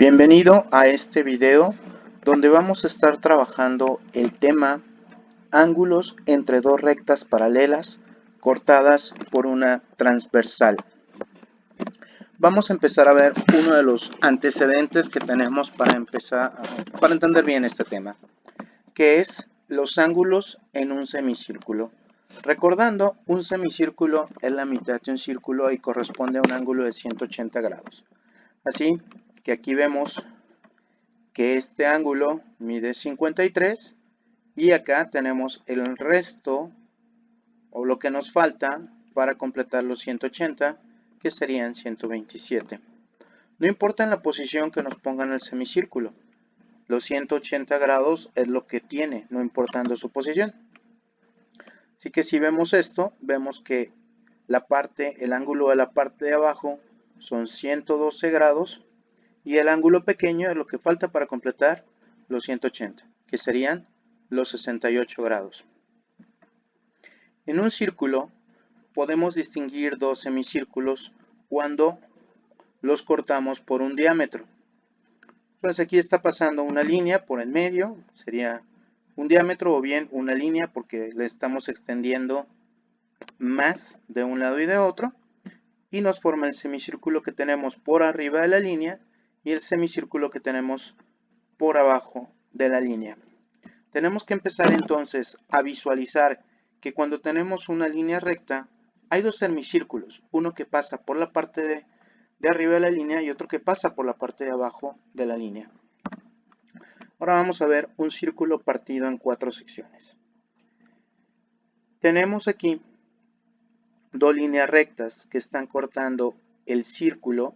Bienvenido a este video donde vamos a estar trabajando el tema ángulos entre dos rectas paralelas cortadas por una transversal. Vamos a empezar a ver uno de los antecedentes que tenemos para entender bien este tema, que es los ángulos en un semicírculo. Recordando, un semicírculo es la mitad de un círculo y corresponde a un ángulo de 180 grados. Así que aquí vemos que este ángulo mide 53 y acá tenemos el resto o lo que nos falta para completar los 180, que serían 127. No importa en la posición que nos pongan el semicírculo, los 180 grados es lo que tiene, no importando su posición. Así que si vemos esto, vemos que el ángulo de la parte de abajo son 112 grados y el ángulo pequeño es lo que falta para completar los 180, que serían los 68 grados. En un círculo podemos distinguir dos semicírculos cuando los cortamos por un diámetro. Entonces aquí está pasando una línea por el medio, sería un diámetro o bien una línea porque le estamos extendiendo más de un lado y de otro, y nos forma el semicírculo que tenemos por arriba de la línea y el semicírculo que tenemos por abajo de la línea. Tenemos que empezar entonces a visualizar que cuando tenemos una línea recta hay dos semicírculos, uno que pasa por la parte de arriba de la línea y otro que pasa por la parte de abajo de la línea. Ahora vamos a ver un círculo partido en 4 secciones. Tenemos aquí dos líneas rectas que están cortando el círculo.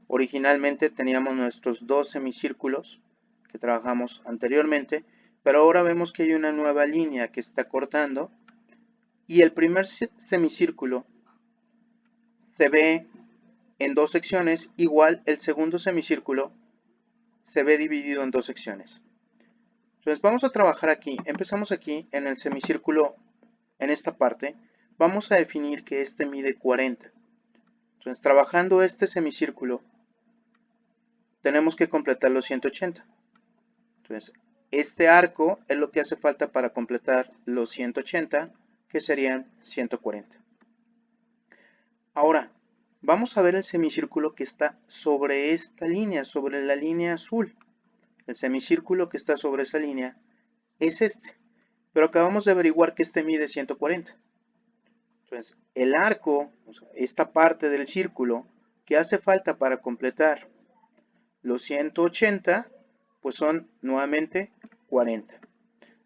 Originalmente teníamos nuestros dos semicírculos que trabajamos anteriormente, pero ahora vemos que hay una nueva línea que está cortando y el primer semicírculo se ve en dos secciones, igual el segundo semicírculo se ve dividido en dos secciones. Entonces vamos a trabajar aquí, empezamos aquí en el semicírculo, en esta parte, vamos a definir que este mide 40. Entonces trabajando este semicírculo, tenemos que completar los 180. Entonces, este arco es lo que hace falta para completar los 180, que serían 140. Ahora, vamos a ver el semicírculo que está sobre esta línea, sobre la línea azul. El semicírculo que está sobre esa línea es este, pero acabamos de averiguar que este mide 140. Entonces, el arco, esta parte del círculo que hace falta para completar los 180, pues son nuevamente 40.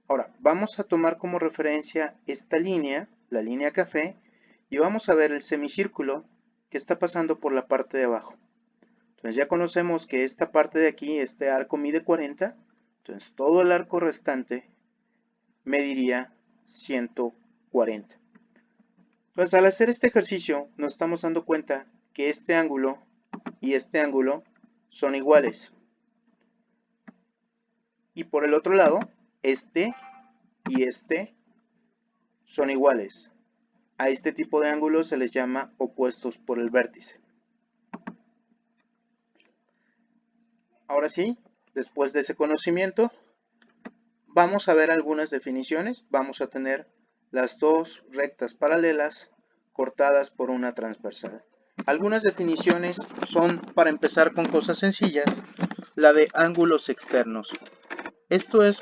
Ahora, vamos a tomar como referencia esta línea, la línea café, y vamos a ver el semicírculo que está pasando por la parte de abajo. Entonces ya conocemos que esta parte de aquí, este arco mide 40, entonces todo el arco restante mediría 140. Entonces al hacer este ejercicio nos estamos dando cuenta que este ángulo y este ángulo son iguales. Y por el otro lado, este y este son iguales. A este tipo de ángulos se les llama opuestos por el vértice. Ahora sí, después de ese conocimiento, vamos a ver algunas definiciones. Vamos a tener las dos rectas paralelas cortadas por una transversal. Algunas definiciones son, para empezar con cosas sencillas, la de ángulos externos. Esto es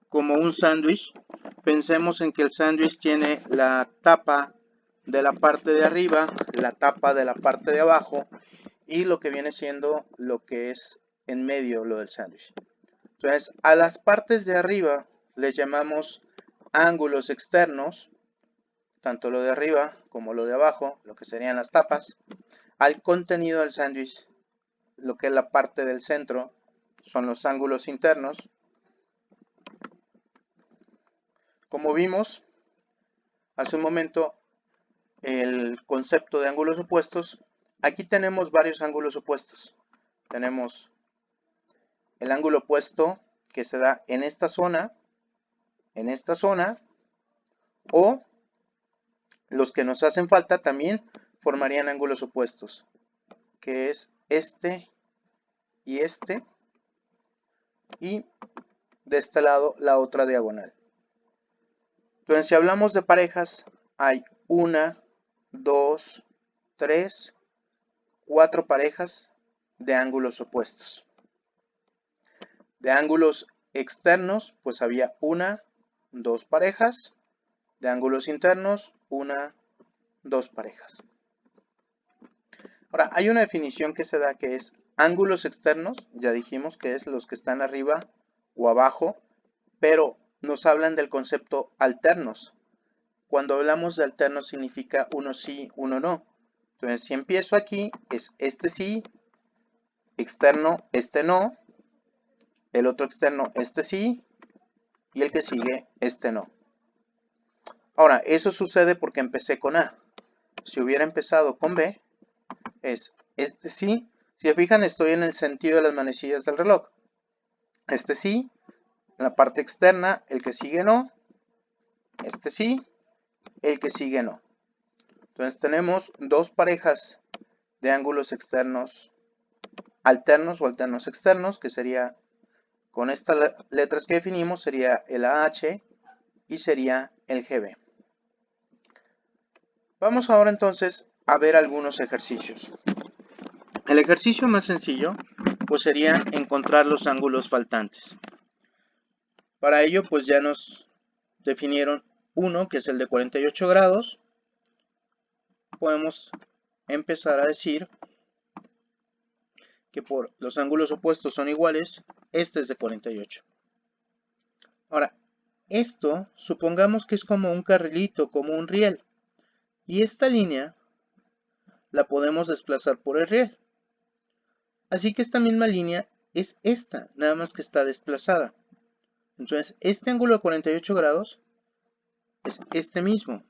como un sándwich. Pensemos en que el sándwich tiene la tapa de la parte de arriba, la tapa de la parte de abajo y lo que viene siendo lo que es en medio lo del sándwich. Entonces, a las partes de arriba les llamamos ángulos externos, tanto lo de arriba como lo de abajo, lo que serían las tapas. Al contenido del sándwich, lo que es la parte del centro, son los ángulos internos. Como vimos hace un momento, el concepto de ángulos opuestos, aquí tenemos varios ángulos opuestos. Tenemos el ángulo opuesto que se da en esta zona, o los que nos hacen falta también formarían ángulos opuestos, que es este y este, y de este lado la otra diagonal. Entonces, si hablamos de parejas, hay 1, 2, 3, 4 parejas de ángulos opuestos. De ángulos externos, pues había 1, 2 parejas. De ángulos internos, 1, 2 parejas. Ahora, hay una definición que se da que es ángulos externos, ya dijimos que es los que están arriba o abajo, pero nos hablan del concepto alternos. Cuando hablamos de alternos significa uno sí, uno no. Entonces, si empiezo aquí, es este sí, externo, este no, el otro externo, este sí, y el que sigue, este no. Ahora, eso sucede porque empecé con A. Si hubiera empezado con B, es este sí. Si se fijan, estoy en el sentido de las manecillas del reloj. Este sí, la parte externa, el que sigue no, este sí, el que sigue no. Entonces tenemos dos parejas de ángulos externos alternos o alternos externos, que sería, con estas letras que definimos, sería el AH y sería el GB. Vamos ahora entonces a ver algunos ejercicios. El ejercicio más sencillo pues sería encontrar los ángulos faltantes. Para ello pues ya nos definieron uno, que es el de 48 grados. Podemos empezar a decir que por los ángulos opuestos son iguales, este es de 48. Ahora, esto supongamos que es como un carrilito, como un riel. Y esta línea la podemos desplazar por el riel. Así que esta misma línea es esta, nada más que está desplazada. Entonces, este ángulo de 48 grados es este mismo.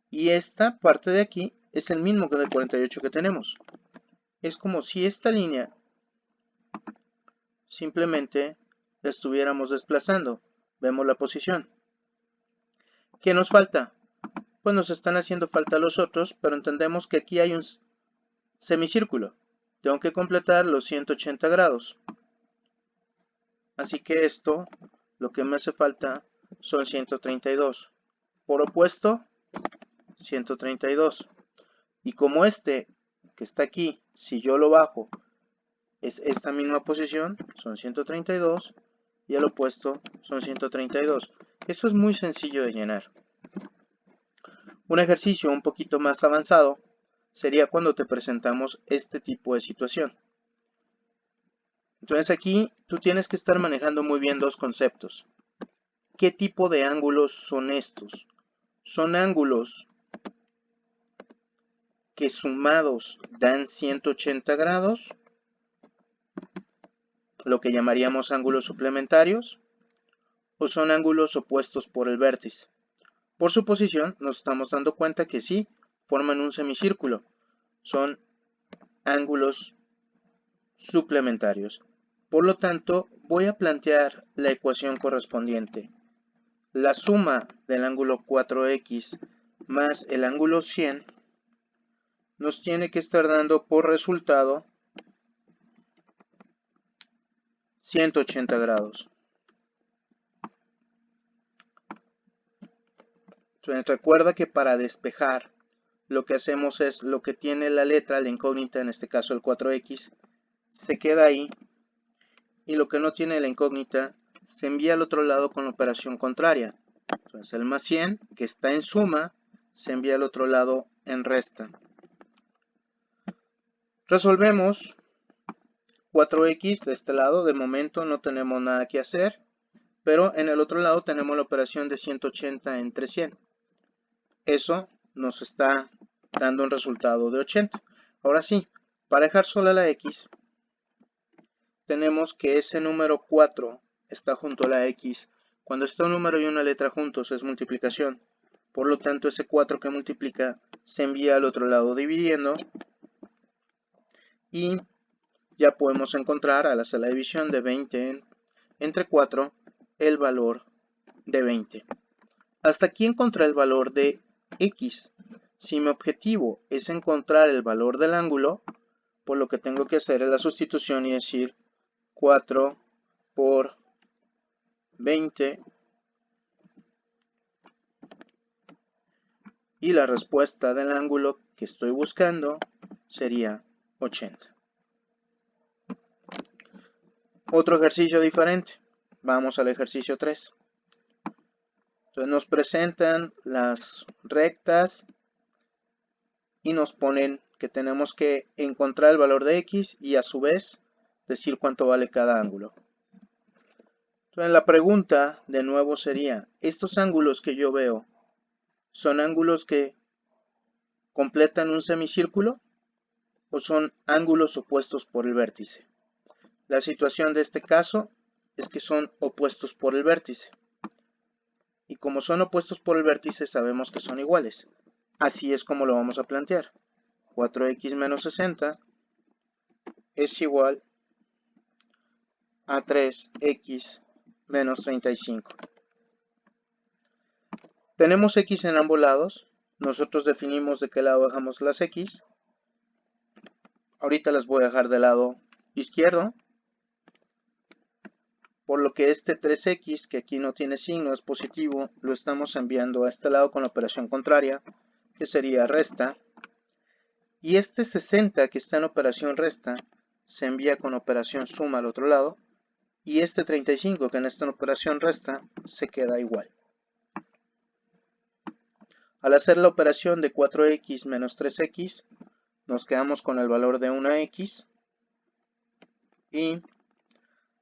Y esta parte de aquí es el mismo que el de 48 que tenemos. Es como si esta línea simplemente la estuviéramos desplazando. Vemos la posición. ¿Qué nos falta? Pues nos están haciendo falta los otros, pero entendemos que aquí hay un semicírculo. Tengo que completar los 180 grados. Así que esto, lo que me hace falta son 132. Por opuesto, 132. Y como este que está aquí, si yo lo bajo, es esta misma posición, son 132. Y el opuesto son 132. Esto es muy sencillo de llenar. Un ejercicio un poquito más avanzado sería cuando te presentamos este tipo de situación. Entonces aquí tú tienes que estar manejando muy bien dos conceptos. ¿Qué tipo de ángulos son estos? Son ángulos que sumados dan 180 grados, lo que llamaríamos ángulos suplementarios, o son ángulos opuestos por el vértice. Por su posición nos estamos dando cuenta que sí, forman un semicírculo. Son ángulos suplementarios. Por lo tanto, voy a plantear la ecuación correspondiente. La suma del ángulo 4x más el ángulo 100 nos tiene que estar dando por resultado 180 grados. Entonces recuerda que para despejar lo que hacemos es lo que tiene la letra, la incógnita, en este caso el 4x, se queda ahí, y lo que no tiene la incógnita se envía al otro lado con la operación contraria. Entonces el más 100, que está en suma, se envía al otro lado en resta. Resolvemos 4x de este lado. De momento no tenemos nada que hacer, pero en el otro lado tenemos la operación de 180 entre 100. Eso nos está dando un resultado de 80. Ahora sí, para dejar sola la x, tenemos que ese número 4 está junto a la x. Cuando está un número y una letra juntos es multiplicación. Por lo tanto, ese 4 que multiplica se envía al otro lado dividiendo. Y ya podemos encontrar al hacer la división de 20 entre 4 el valor de 20. Hasta aquí encontré el valor de x. Si mi objetivo es encontrar el valor del ángulo, Pues lo que tengo que hacer es la sustitución y decir 4 por 20 y la respuesta del ángulo que estoy buscando sería 80. Otro ejercicio diferente. Vamos al ejercicio 3. Entonces nos presentan las rectas y nos ponen que tenemos que encontrar el valor de x y a su vez decir cuánto vale cada ángulo. Entonces la pregunta de nuevo sería, ¿estos ángulos que yo veo son ángulos que completan un semicírculo o son ángulos opuestos por el vértice? La situación de este caso es que son opuestos por el vértice. Y como son opuestos por el vértice, sabemos que son iguales. Así es como lo vamos a plantear. 4x menos 60 es igual a 3x menos 35. Tenemos x en ambos lados. Nosotros definimos de qué lado dejamos las x. Ahorita las voy a dejar del lado izquierdo. Por lo que este 3x, que aquí no tiene signo, es positivo, lo estamos enviando a este lado con la operación contraria, que sería resta. Y este 60 que está en operación resta, se envía con operación suma al otro lado. Y este 35 que no está en operación resta, se queda igual. Al hacer la operación de 4x menos 3x, nos quedamos con el valor de una x. Y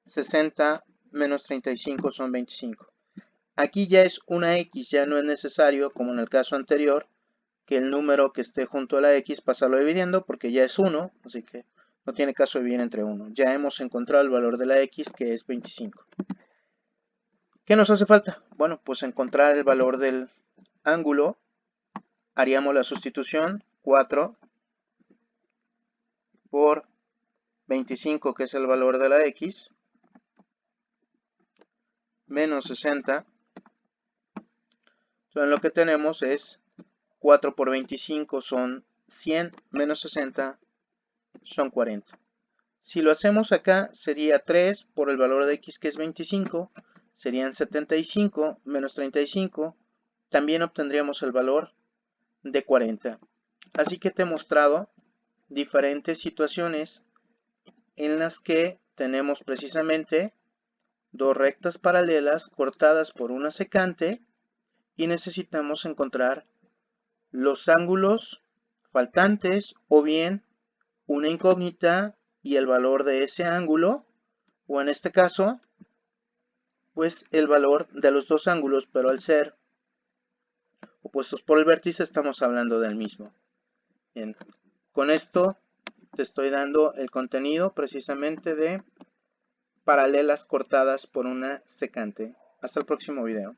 60 menos 35 son 25. Aquí ya es una x, ya no es necesario, como en el caso anterior, que el número que esté junto a la x pasarlo dividiendo, porque ya es 1, así que no tiene caso dividir entre 1. Ya hemos encontrado el valor de la x, que es 25. ¿Qué nos hace falta? Bueno, pues encontrar el valor del ángulo. Haríamos la sustitución, 4 por 25, que es el valor de la x, menos 60. Entonces lo que tenemos es 4 por 25 son 100, menos 60 son 40. Si lo hacemos acá, sería 3 por el valor de x, que es 25, serían 75 menos 35, también obtendríamos el valor de 40. Así que te he mostrado diferentes situaciones en las que tenemos precisamente dos rectas paralelas cortadas por una secante y necesitamos encontrar los ángulos faltantes o bien una incógnita y el valor de ese ángulo, o en este caso, pues el valor de los dos ángulos, pero al ser opuestos por el vértice estamos hablando del mismo. Bien, con esto te estoy dando el contenido precisamente de paralelas cortadas por una secante. Hasta el próximo video.